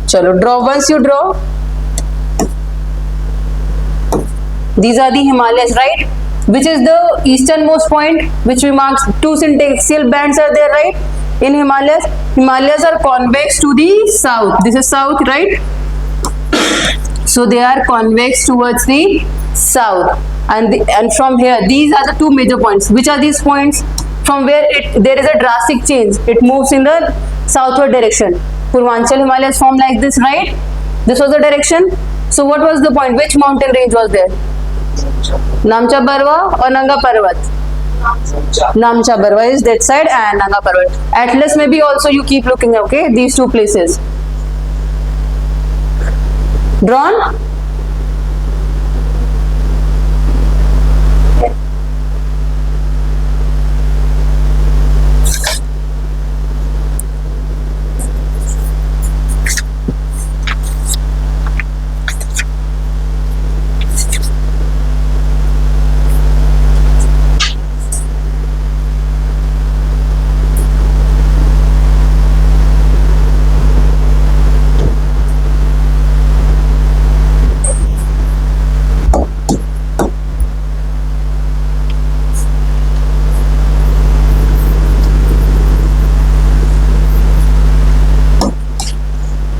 चलो draw. Once you draw, these are the Himalayas, right? Which is the easternmost point, which remarks two syntaxial bands are there, right? In Himalayas, Himalayas are convex to the south. This is south, right? So they are convex towards the south, and from here, these are the two major points. Which are these points? From where there is a drastic change, it moves in the southward direction. Purvanchal Himalayas form like this, right? This was the direction. So what was the point? Which mountain range was there? Namcha Barwa or Nanga Parvat? Namcha Barwa is that side and Nanga Parvat. Atlas maybe also you keep looking, okay? These two places. Drawn?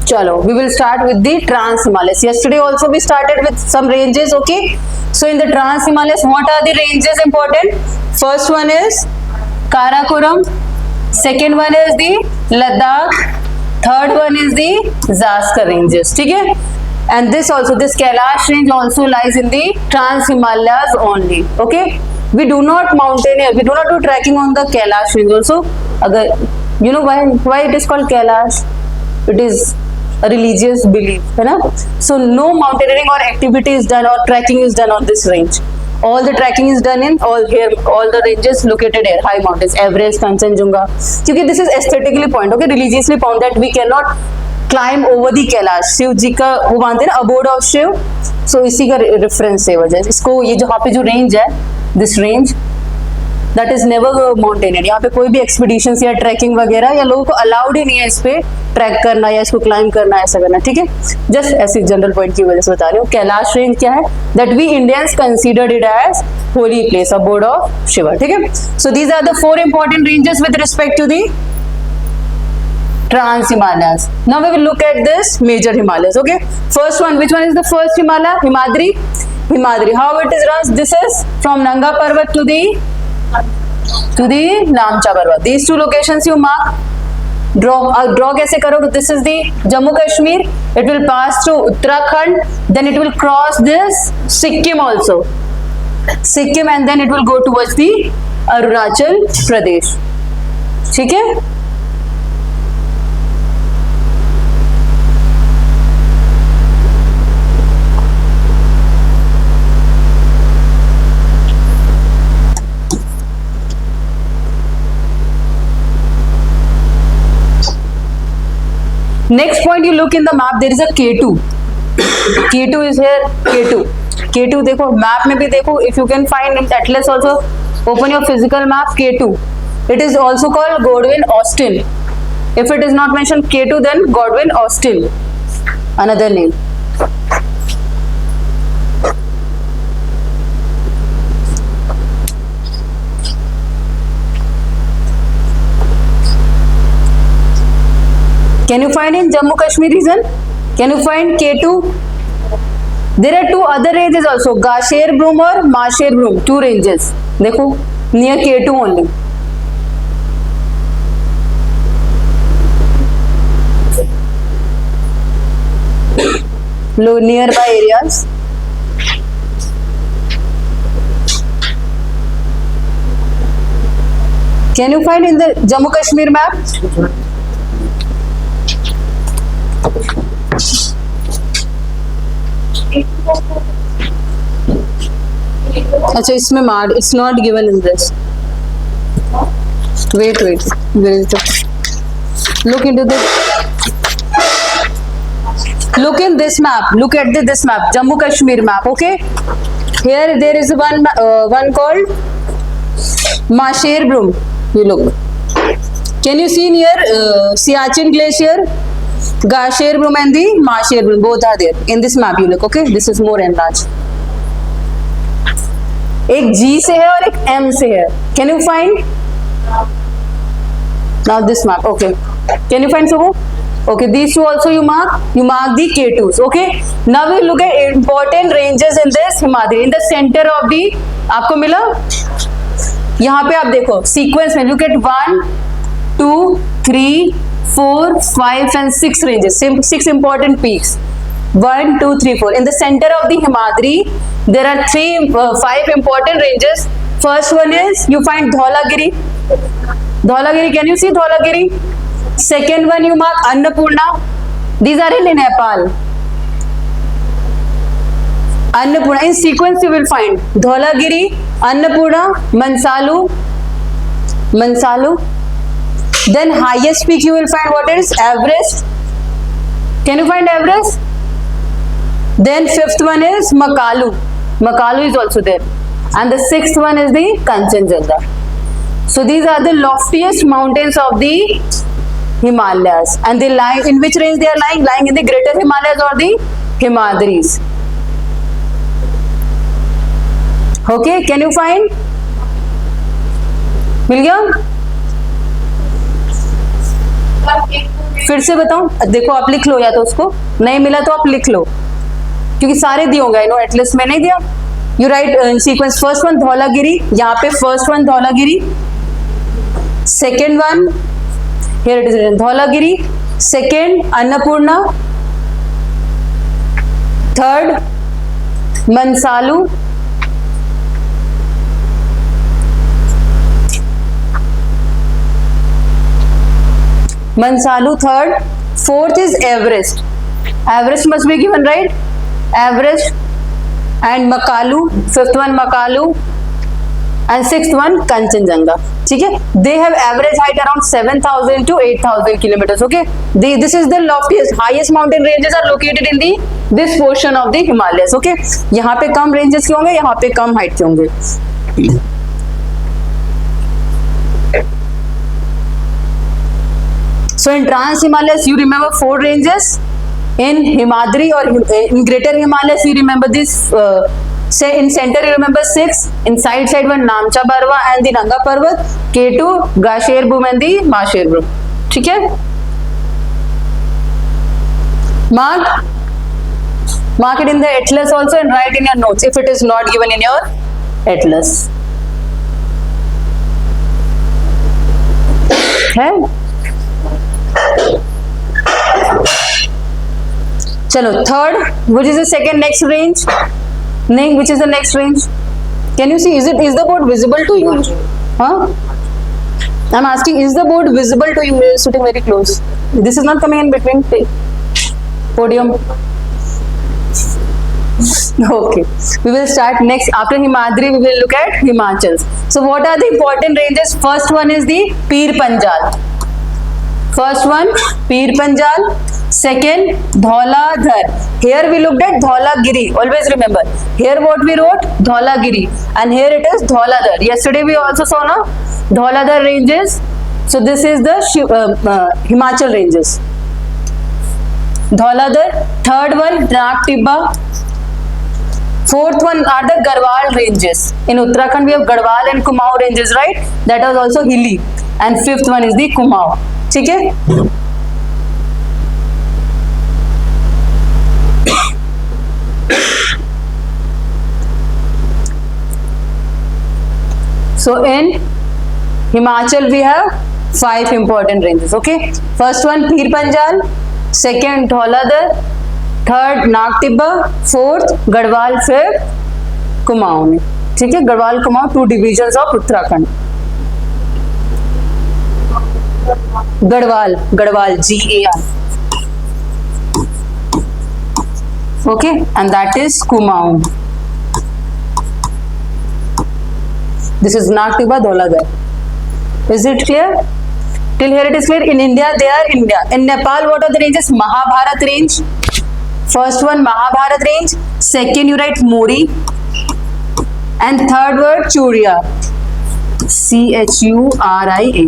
Chalo, we will start with the Trans Himalayas. Yesterday also we started with some ranges, okay? So in the Trans Himalayas, what are the ranges important? First one is Karakoram. Second one is the Ladakh. Third one is the Zanskar ranges, okay? And this Kailash range also lies in the Trans Himalayas only, okay? We do not mountaineer, we do not do trekking on the Kailash range also. You know why it is called Kailash? It is a religious belief, है ना? So no mountaineering or activity is done or trekking is done on this range. All the trekking is done in all the ranges located here, high mountains, Everest, Kanchenjunga. क्योंकि this is aesthetically point, okay? Religiously found that we cannot climb over the Kailash. Shiv जी का वो मानते हैं ना abode of Shiv. So इसी का reference है वजह इसको ये जो यहाँ पे जो range है, this range that is never mountaineer. यहाँ पे कोई भी expeditions या trekking वगैरह या लोगों को allowed ही नहीं है इस पे ट्रैक करना या इसको क्लाइंब करना ऐसा करना, ठीक है? जस्ट ऐसी जनरल पॉइंट की वजह से बता रही हूँ. कैलाश रेंज क्या है? That we Indians considered it as holy place, abode of Shiva, ठीक है? So these are the 4 important ranges with respect to the Trans Himalayas. Now we will look at this major Himalayas, okay? First one, which one is the first Himalaya? Himadri. Himadri. How it is runs? This is from Nanga Parvat to the Namcha Parvat. These two locations you mark. Draw कैसे करोगे? This is the Jammu Kashmir. It will pass through Uttarakhand, then it will cross this Sikkim also. Sikkim, and then it will go towards the Arunachal Pradesh. ठीक है? Next point, you look in the map, there is a K2. K2 is here, K2. K2 देखो, map में भी देखो, if you can find in Atlas also, open your physical map, K2. It is also called Godwin-Austen. If it is not mentioned K2, then Godwin-Austen, another name. Can you find in Jammu Kashmir region? Can you find K2? There are 2 other ranges also, Gasher Brum or Masher Brum, 2 ranges. देखो, near K2 only. Nearby areas. Can you find in the Jammu Kashmir map? अच्छा इसमें मार्ड, it's not given in this. Wait, where is the? Look into the. Look in this map. Look at this map, Jammu Kashmir map. Okay, here there is one called Masher Brum. You look. Can you see near Siachen Glacier? Gasherbrum and the Marscherbrum, both are there in this map. You look, okay? This is more enlarged. एक G से है और एक M से है. Can you find? Now this map, okay. Can you find Subbu? Okay, these two also you mark. You mark the K2s, okay. Now we look at important ranges in this Himadri. In the center of the, आपको मिला? यहाँ पे आप देखो sequence में look at 1, 2, 3, 4, 5 and 6 ranges. 6 important peaks. 1, 2, 3, 4. In the center of the Himadri, there are 5 important ranges. First one is you find Dhaulagiri. Dhaulagiri, can you see Dhaulagiri? Second one you mark Annapurna. These are in Nepal. Annapurna. In sequence you will find Dhaulagiri, Annapurna, Mansalu. Then highest peak you will find what is Everest. Can you find Everest? Then fifth one is Makalu. Makalu is also there. And the sixth one is the Kanchenjunga. So these are the loftiest mountains of the Himalayas. And they lie in which range they are lying? Lying in the Greater Himalayas or the Himadris. Okay, can you find? मिल गया? फिर से बताऊं? देखो आप लिख लो या तो उसको, नहीं मिला तो आप लिख लो, क्योंकि सारे दिए होंगे नो एटलीस्ट में नहीं दिया. You write in sequence. First one Dhaulagiri, यहाँ पे first one Dhaulagiri, second one here it is Dhaulagiri, second Annapurna, third Manaslu, third, fourth is Everest. Everest must be given, right? Everest and Makalu, fifth one Makalu and sixth one Kanchenjunga. ठीक है? They have average height around 7,000 to 8,000 kilometers. Okay? This is the loftiest, highest mountain ranges are located in this portion of the Himalayas. Okay? यहाँ पे कम ranges के होंगे, यहाँ पे कम height के होंगे. So in Trans Himalayas, you remember 4 ranges. In Himadri or in Greater Himalayas, you remember this. Say in center, you remember 6. In side one, Namcha Barwa and the Nanga Parvat. K2, Gasherbrum and the Marscherbrum. ठीक है? Mark it in the atlas also and write in your notes if it is not given in your atlas. है? चलो third, which is the second next range? Name, which is the next range? Can you see? Is the board visible to you? Huh? I'm asking, is the board visible to you? You're sitting very close. This is not coming in between podium. Okay, we will start next. After Himadri, we will look at Himachal. So what are the important ranges? First one is the Pir Panjal. First one, Pir Panjal. Second, Dhauladhar. Here we looked at Dhaulagiri. Always remember. Here what we wrote? Dhaulagiri. And here it is Dhauladhar. Yesterday we also saw na Dhauladhar ranges. So this is the Himachal ranges. Dhauladhar. Third one, Nag Tibba. Fourth one are the Garhwal ranges. In Uttarakhand we have Garhwal and Kumaon ranges, right? That was also hilly. And fifth one is the Kumaon. ठीक है? So in Himachal we have 5 important ranges. Okay, first one Pir Panjal, second Dhauladhar, third Nag Tibba, fourth Garhwal, fifth Kumaon. ठीक है? Garhwal, Kumaon, 2 divisions of Uttarakhand. Garhwal, G-A-R. Okay, and that is Kumaon. This is Nag Tibba, Dhauladhar. Is it clear? Till here it is clear. In India, they are India. In Nepal, what are the ranges? Mahabharat range. First one, Mahabharat range. Second, you write Mori. And third word, Churia. C-H-U-R-I-A.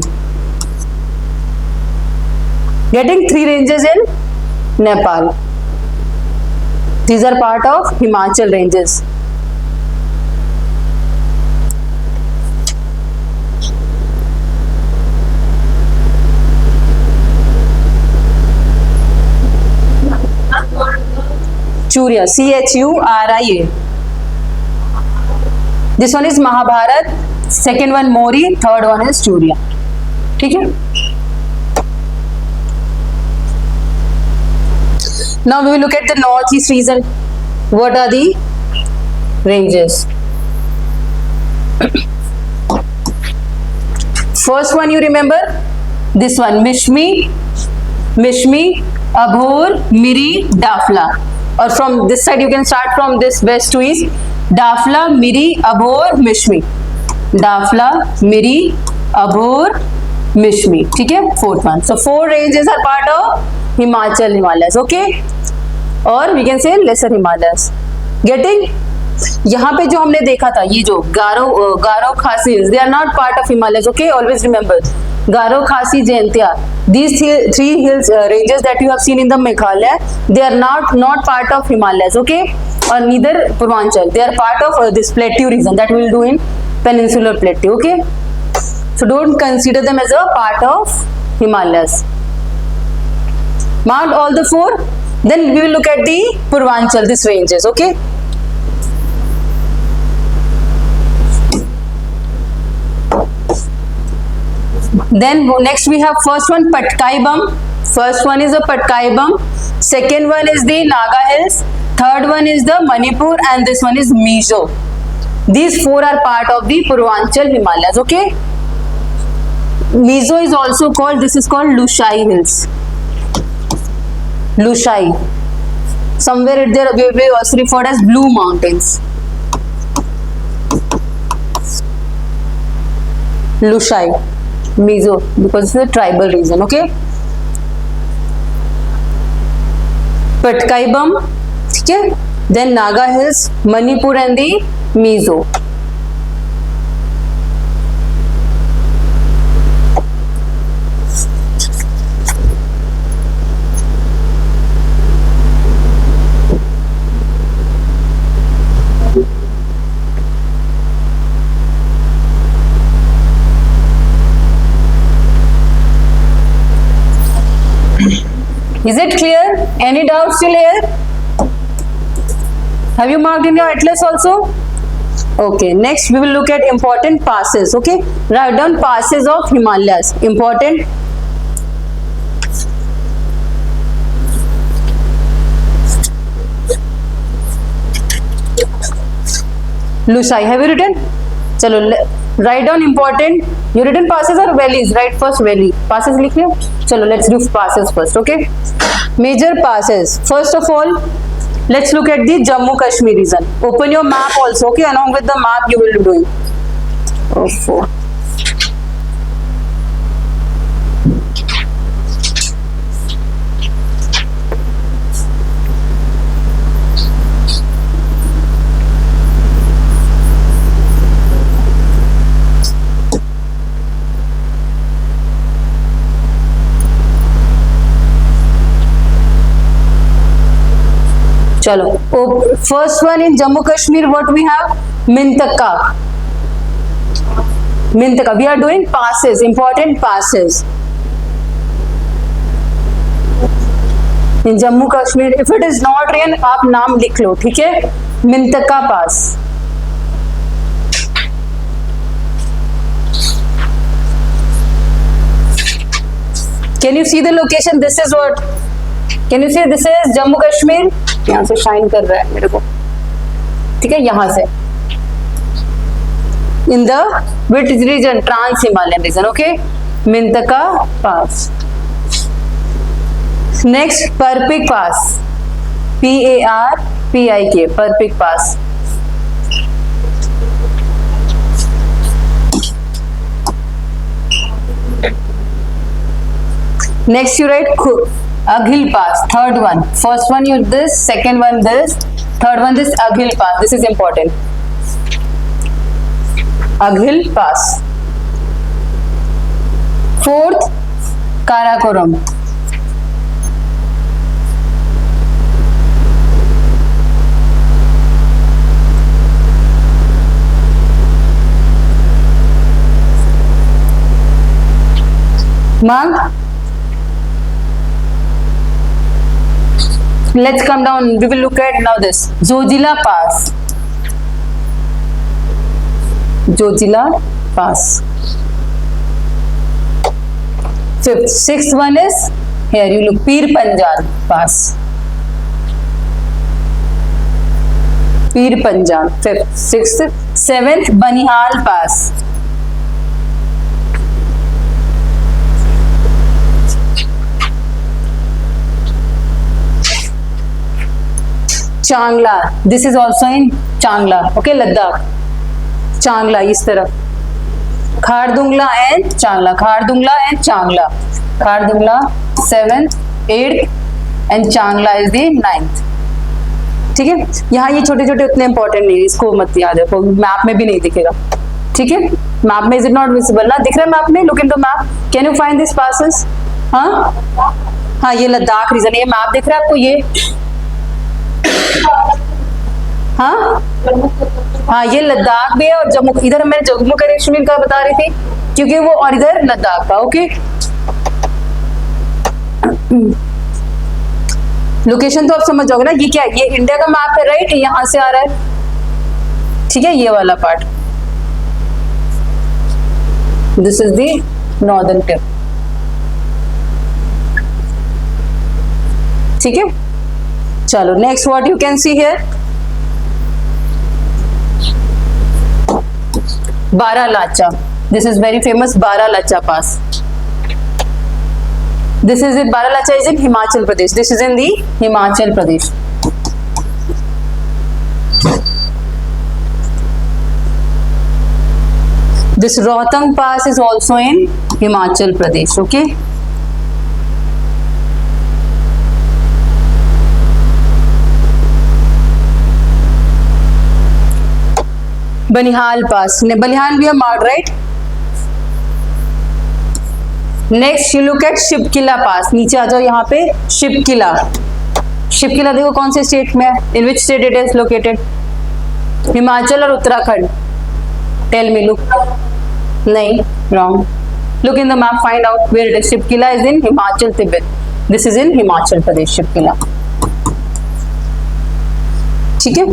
Getting 3 ranges in Nepal. These are part of Himachal ranges. Churia, Churia. This one is Mahabharat, second one Mori, third one is Churia. ठीक है? Now we will look at the northeast region. What are the ranges? First one you remember? This one, Mishmi, Abhor, Miri, Dafla. Or from this side you can start from this west to east. Dafla, Miri, Abhor, Mishmi. Dafla, Miri, Abhor, Mishmi. ठीक है? Fourth one. So 4 ranges are part of Himachal Himalayas. Okay? और we can say lesser Himalayas. Getting? यहाँ पे जो हमने देखा था ये जो गारो खासी hills, they are not part of Himalayas. Okay? Always remember. Garo, Khasi, Jaintia. These 3 hills ranges that you have seen in the Meghalaya, they are not part of Himalayas, okay? Or neither Purvanchal. They are part of this plateau region that we will do in peninsular plateau, okay? So don't consider them as a part of Himalayas. Mark all the 4. Then we will look at the Purvanchal, these ranges, okay? Then next we have first one Patkai-Bum. First one is the Patkai-Bum. Second one is the Naga Hills. Third one is the Manipur, and this one is Mizo. These 4 are part of the Purvanchal Himalayas. Okay. Mizo is also called. This is called Lushai Hills. Lushai. Somewhere there we also referred as Blue Mountains. Lushai. Mizo, because it's a tribal region, okay? Patkai-Bum, okay? Then Naga Hills, Manipur and the Mizo. Is it clear? Any doubts still here? Have you marked in your atlas also? Okay, next we will look at important passes. Okay, write down passes of Himalayas. Important. Lushai, have you written? Chalo, write down important. You written passes or valleys? Write first valley. Passes लिख लियो. चलो, let's do passes first. Okay. Major passes. First of all, let's look at the Jammu Kashmir region. Open your map also. Okay, along with the map you will be doing. Oh, चलो, first one in Jammu Kashmir, what we have? Mintaka. Mintaka. We are doing passes, important passes. In Jammu Kashmir, if it is not written, आप नाम लिख लो, ठीक है? Mintaka pass. Can you see the location? This is what? Can you see this is Jammu Kashmir? यहाँ से shine कर रहा है मेरे को, ठीक है? यहाँ से in the which region? Trans Himalayan region. Okay, Mintaka pass. Next, Parpik pass. Parpik. Parpik pass. Next you write Aghil pass. Third one. First one you this, second one this, third one this Aghil pass. This is important. Aghil pass. Fourth, Karakoram. Mark. Let's come down. We will look at now this Zojila Pass. Zojila Pass. Fifth, sixth one is here. You look Pir Panjal Pass. Pir Panjal. Fifth, sixth, seventh Banihal Pass. Changla. This is also in Changla. Okay, Ladakh. Changla इस तरफ. Khardungla and Changla. Khardungla and Changla. Khardungla 7th, 8th and Changla is the 9th. ठीक है. यहाँ ये छोटे छोटे उतने important नहीं है, इसको मत याद रखो, मैप में भी नहीं दिखेगा. ठीक है. मैप में इज इट नॉट विजिबल ना, दिख रहा है मैप में. Look in the map. Can you find this passes? हाँ ये लद्दाख रीजन. ये मैप दिख रहा है आपको? ये हाँ ये लद्दाख भी है और जम्मू. इधर मैंने जम्मू कश्मीर का बता रही थी क्योंकि वो, और इधर लद्दाख का. ओके. लोकेशन तो आप समझ जाओगे ना. ये क्या है? ये इंडिया का मैप है राइट. यहाँ से आ रहा है. ठीक है. ये वाला part, this is the northern tip. ठीक है. चलो next what you can see here. Baralacha. This is very famous Baralacha Pass. This is it. Baralacha is in Himachal Pradesh. This is in the Himachal Pradesh. This Rohtang Pass is also in Himachal Pradesh. Okay. Banihal Pass. Banihal we have marked right. Next you look at Shipkila Pass. नीचे आ जाओ यहाँ पे. Shipkila. Shipkila देखो कौन से state में है. In which state it is located? Himachal और उत्तराखंड. Tell me. Look. नहीं. Wrong. Look in the map. Find out where it is. Shipkila is in Himachal Tibet. This is in Himachal Pradesh. Shipkila. ठीक है.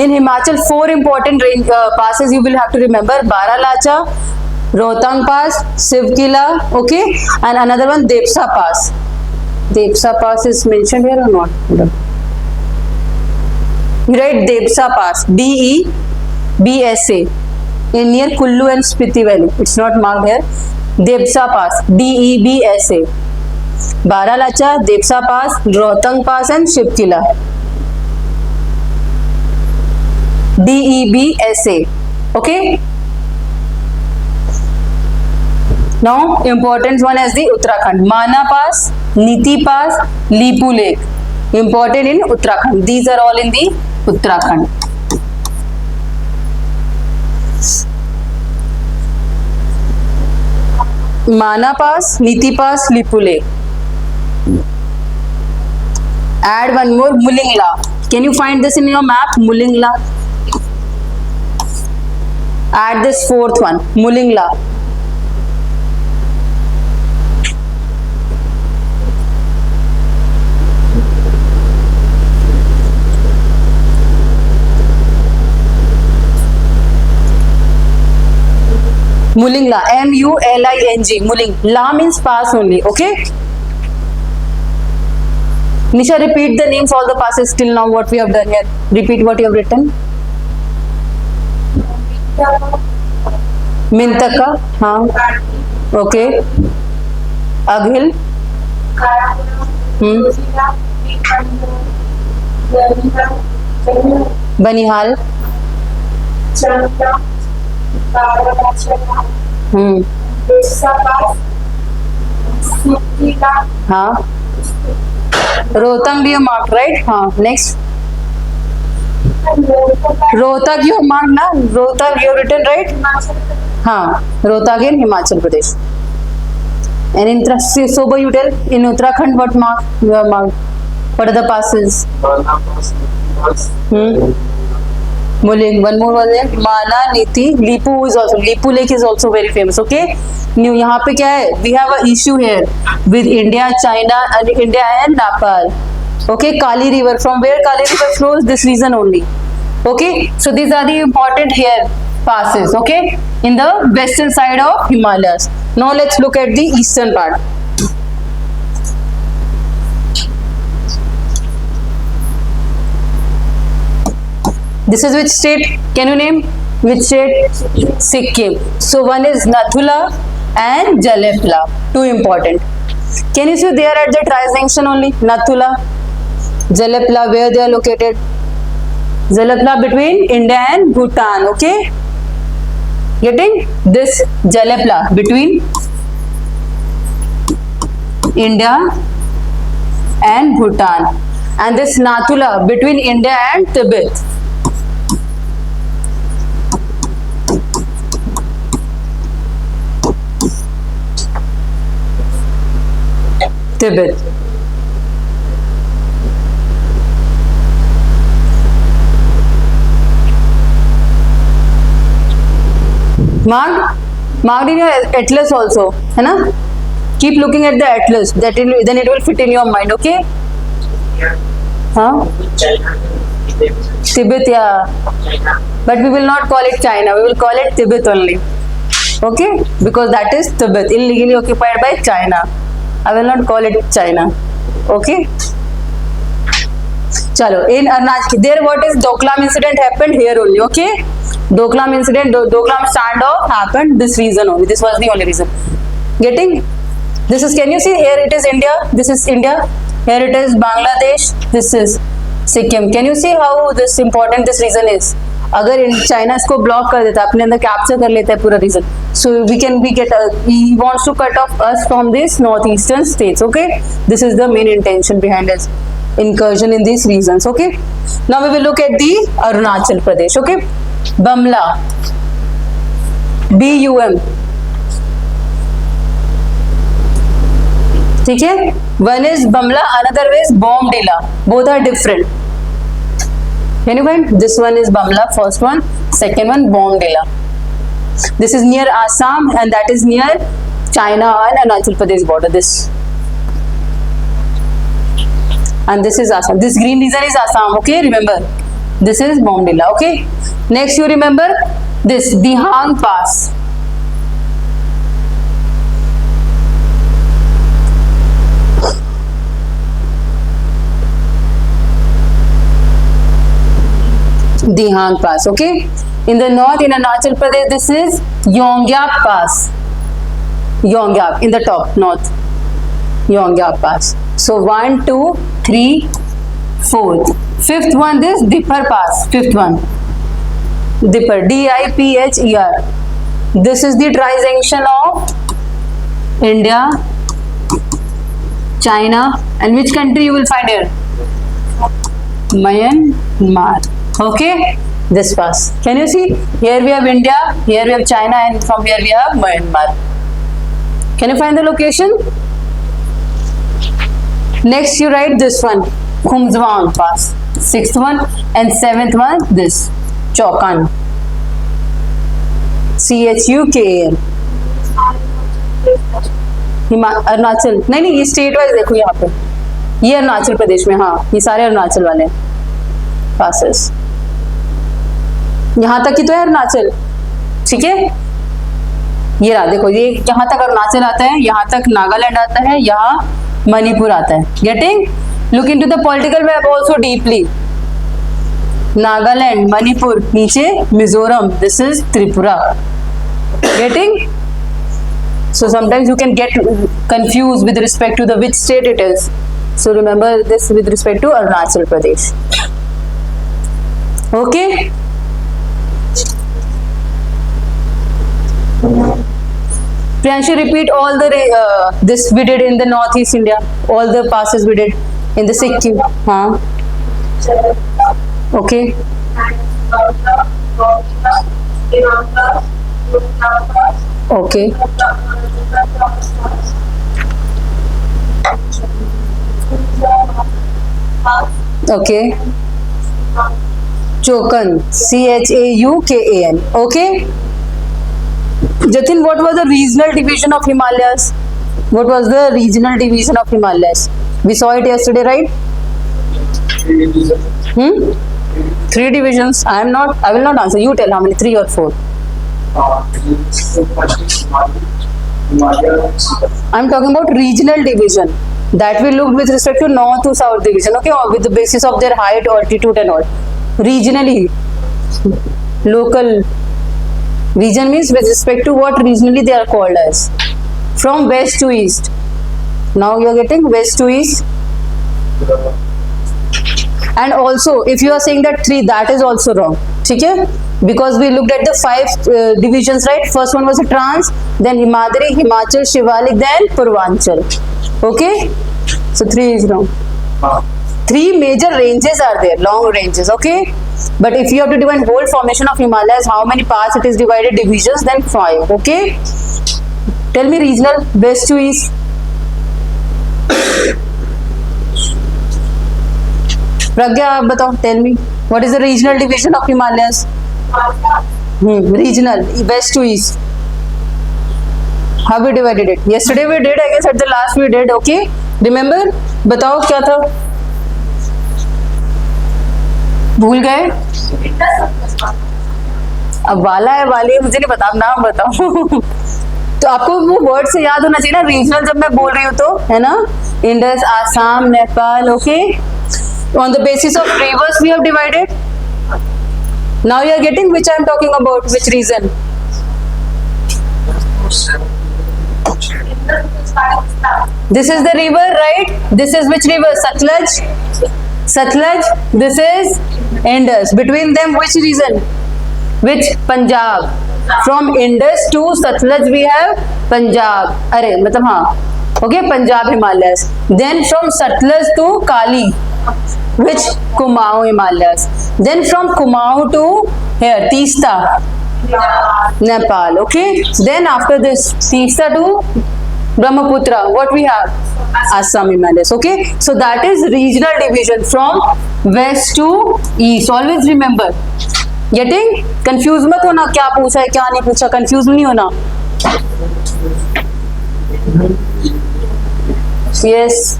In Himachal, 4 important range passes you will have to remember: Baralacha, Rohtang Pass, Shipkila, okay, and another one Depsa Pass. Depsa Pass is mentioned here or not? Right, Depsa Pass, D-E-B-S-A, in near Kullu and Spiti Valley. It's not marked here. Depsa Pass, D-E-B-S-A. Baralacha, Depsa Pass, Rohtang Pass, and Shipkila. D-E-B-S-A. Okay. Now important one is the Uttarakhand. Mana Pass, Niti Pass, Lipu Lake. Important in Uttarakhand. These are all in the Uttarakhand. Mana Pass, Niti Pass, Lipu Lake. Add one more, Mulingla. Can you find this in your map? Mulingla. Add this fourth one, Mulingla. Mulingla, M-U-L-I-N-G, Muling. La means pass only, okay? Nisha, repeat the names, all the passes till now, what we have done here. Repeat what you have written. Mintaka, हाँ, okay. Aghil, Banihal, हाँ. Rohtang भी marked right? हाँ. Next. Rohtang you marked ना? Rohtang you written right? हाँ. Rohtang in Himachal Pradesh. And in Soba you tell in Uttarakhand what mark you have marked? What are the passes? One more was there, Malaniti. Lipu is also, Lipu Lake is also very famous. Okay. New यहाँ पे क्या है? We have a issue here with India, China, and India and Nepal. Okay, Kali River. From where Kali River flows? This region only. Okay, so these are the important here passes. Okay, in the western side of Himalayas. Now let's look at the eastern part. This is which state? Can you name which state? Sikkim. So one is Nathula and Jalepla. Two important. Can you see they are at the tri-junction only? Nathula, Jalepla, where they are located? Jalepla between India and Bhutan. Okay. Getting this Jalepla between India and Bhutan, and this Nathula between India and Tibet. Tibet. Marked in your atlas also, है ना? Keep looking at the atlas. Then it will fit in your mind. Okay? Huh? Tibet, yeah. But we will not call it China. We will call it Tibet only. Okay? Because that is Tibet, illegally occupied by China. I will not call it China. Okay? Chalo, in Arunachal, there what is Doklam incident happened here only. Okay? Doklam incident, Doklam standoff happened this reason only. This was the only reason. Getting? This is, can you see here it is India, this is India, here it is Bangladesh, this is Sikkim. Can you see how this important this region is? अगर in China इसको block कर देता है, अपने अंदर capture कर लेता है पूरा region, so we can be get, he wants to cut off us from this north eastern states. Okay, this is the main intention behind this incursion in these regions. Okay, now we will look at the Arunachal Pradesh. Okay, Bamla, BUM. ठीक है, one is Bamla, another is Bomdila. Both are different. Can you find? This one is Bamla, first one. Second one Bomdila. This is near Assam and that is near China and Arunachal Pradesh border. This. And this is Assam. This green region is Assam. Okay, remember. This is Bomdila. Okay. Next, you remember this Dihang Pass. Dihang Pass. Okay. In the north, in Arunachal Pradesh, this is Yongyap Pass. Yongyap in the top north. Yongyap Pass. So 1, 2, 3, 4th. Fifth one, this Dipper Pass. Fifth one, Dipper, Dipher. This is the tri-junction of India, China, and which country you will find here? Myanmar. Okay, this pass. Can you see? Here we have India, here we have China, and from here we have Myanmar. Can you find the location? Next, you write this one, Khumzwang Pass. Sixth one and seventh one, this Chaukan. CHUKAN. Arunachal नहीं, ये state wise देखो यहाँ पे, ये अरुणाचल प्रदेश में, हाँ ये सारे अरुणाचल वाले पासेस. यहाँ तक ही तो है अरुणाचल. ठीक है, ये रहा देखो, ये यहाँ तक अरुणाचल आता है, यहाँ तक नागालैंड आता है, यहाँ मणिपुर आता है. Getting? Look into the political map also deeply. Nagaland, Manipur, नीचे Mizoram, this is Tripura. Getting? So sometimes you can get confused with respect to the which state it is. So remember this with respect to Arunachal Pradesh. Okay? Priyanshu, repeat all the this we did in the northeast India. All the passes we did in the Sikkim. Huh? Okay. Okay. Okay. Chaukan, Chaukan. Okay. Jatin, what was the regional division of Himalayas? What was the regional division of Himalayas? We saw it yesterday, right? Hmm? 3 divisions. I will not answer. You tell how many, 3 or 4. I'm talking about regional division. That we looked with respect to north to south division, okay, or with the basis of their height, altitude and all. Regionally, local. Region means with respect to what regionally they are called as. From west to east. Now you are getting west to east. And also, if you are saying that 3, that is also wrong. Okay? Because we looked at the 5 divisions, right? First one was a Trans, then Himadri, Himachal, Shivalik, then Purvanchal. Okay? So 3 is wrong. 3 major ranges are there, long ranges, okay? But if you have to divide whole formation of Himalayas, how many parts it is divided, divisions, then 5, okay? Tell me regional, west to east. Pragya, आप बताओ, tell me, what is the regional division of Himalayas? Regional, west to east. How we divided it? Yesterday we did, I guess at the last we did, okay? Remember? बताओ क्या था? भूल गए? अब वाला है, वाली है, मुझे नहीं पता, आप नाम बताओ। तो आपको वो वर्ड से याद होना चाहिए ना, रीजनल जब मैं बोल रही हूँ तो, है ना? Indus, Assam, Nepal, okay? On the basis of rivers we have divided. Now you are getting which I am talking about, which reason? This is the river, right? This is which river? Satluj. Satluj. This is Indus. Between them which region? Which? Punjab. From Indus to Satluj we have Punjab. अरे मतलब हाँ, okay, Punjab Himalayas. Then from Satluj to Kali, which? Kumaon Himalayas. Then from Kumaon to here Teesta, Nepal. Okay. Then after this Teesta to Brahmaputra, what we have? Assam Himalayas. Okay. So that is regional division from west to east. Always remember. Getting confused मत होना, क्या पूछा है क्या नहीं पूछा, confused नहीं होना. Yes.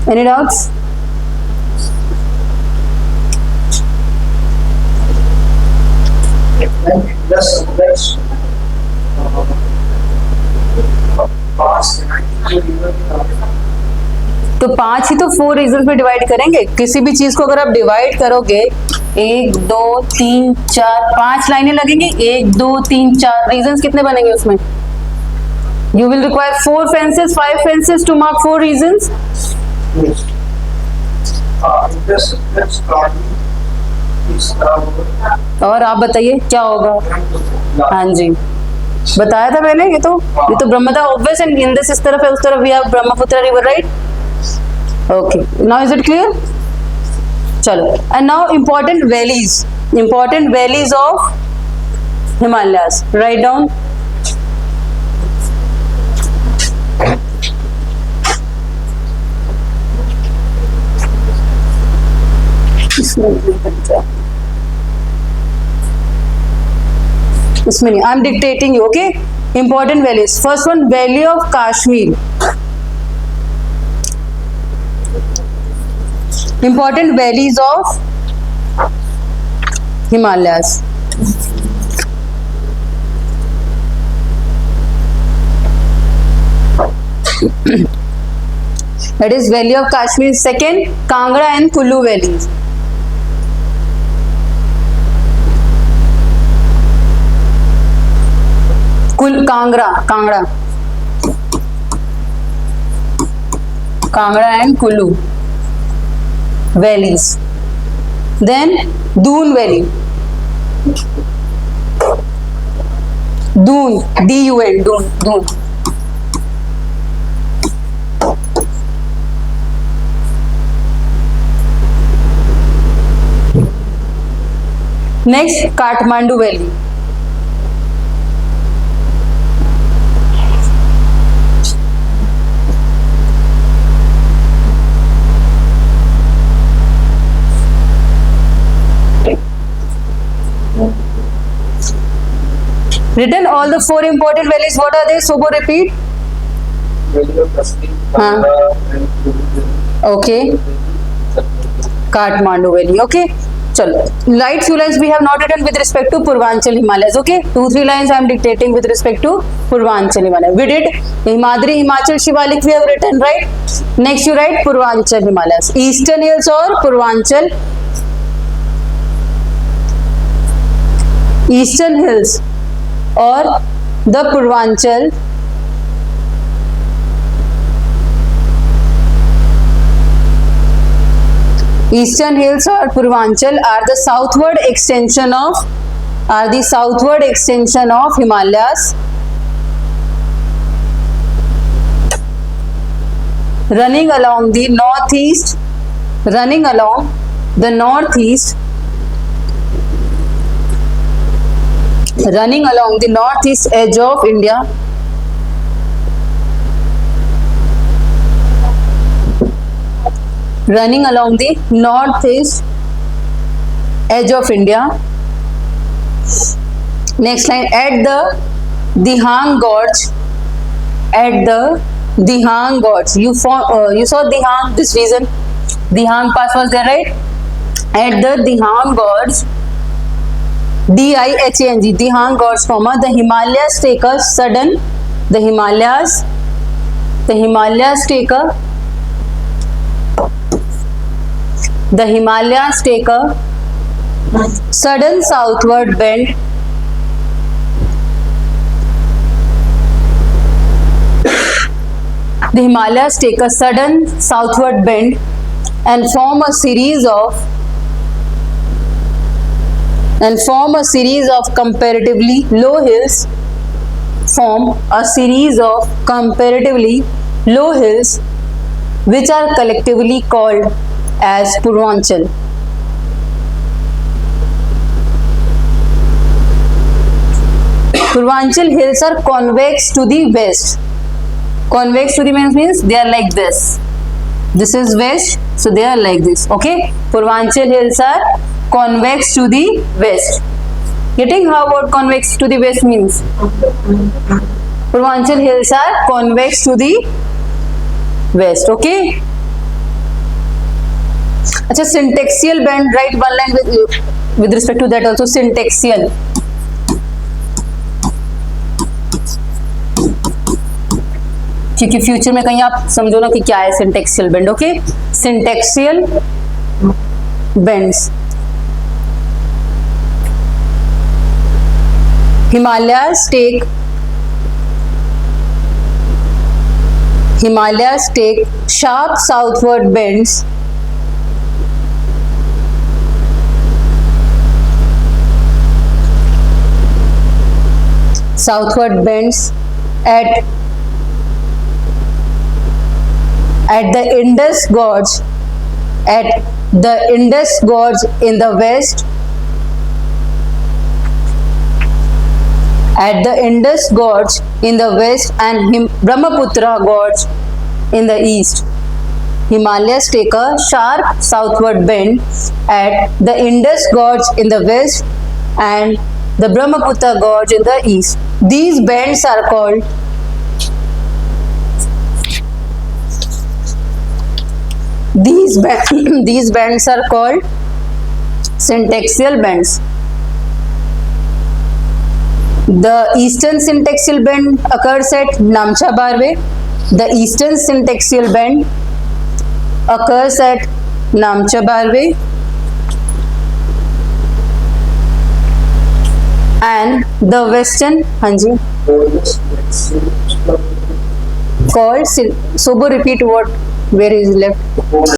Any doubts? तो 5 ही तो 4 रीजन में डिवाइड करेंगे. किसी भी चीज को अगर आप डिवाइड करोगे 1 2 3 4 5 लाइनें लगेंगी. 1 2 3 4 रीजन कितने बनेंगे उसमें? You will require 4 fences, 5 fences to mark 4 reasons. और आप बताइए क्या होगा? हाँ जी, बताया था मैंने. ये तो Brahmaputra obvious and in this इस तरफ है, उस तरफ भी आप Brahmaputra river, right? Okay, now is it clear? चलो, and now important valleys of Himalayas. Right down. इसमें नहीं, I am dictating you. Okay, important valleys. First one, valley of Kashmir. Important valleys of Himalayas. That is Valley of Kashmir. Second, Kangra and Kulu valleys. Kangra and Kulu valleys. Then Doon Valley. Doon, D-U-N, Doon. Next, Kathmandu Valley. Written all the 4 important valleys. What are they? Subo, repeat. Okay. Kathmandu Valley. Okay. Chalo. Light few lines we have not written with respect to Purvanchal Himalayas. Okay. 2-3 lines I am dictating with respect to Purvanchal Himalayas. We did Himadri, Himachal, Shivalik we have written, right? Next you write Purvanchal Himalayas. Eastern hills or Purvanchal. Eastern hills or the Purvanchal Eastern hills or Purvanchal are the southward extension of Himalayas running along the northeast edge of India. Running along the northeast edge of India. Next line, at the Dihang Gorge. At the Dihang Gorge. You saw Dihang, this region. Dihang Pass was there, right? At the Dihang Gorge. Dihang, Dihang Gorge, the Himalayas take a sudden, the Himalayas take a sudden southward bend. The Himalayas take a sudden southward bend and form a series of comparatively low hills. Which are collectively called as Purvanchal. Purvanchal hills are convex to the west. Convex to the west means they are like this. This is west, so they are like this. Okay, Purvanchal hills are convex to the west. Getting how what convex to the west means? Purvanchal hills are convex to the west. Okay. अच्छा, syntaxial bend, write one line with respect to that also. Syntaxial. क्योंकि future में कहीं आप समझो ना कि क्या है syntaxial bend. Okay, syntaxial bends. Himalayas take sharp southward bends at the Indus Gorge in the west, and Brahmaputra Gorge in the east. Himalayas take a sharp southward bend at the Indus Gorge in the west and the Brahmaputra Gorge in the east. These bends are called syntaxial bends. The eastern syntaxial bend occurs at Namcha Barwe. And the western, called Subo, repeat where is left.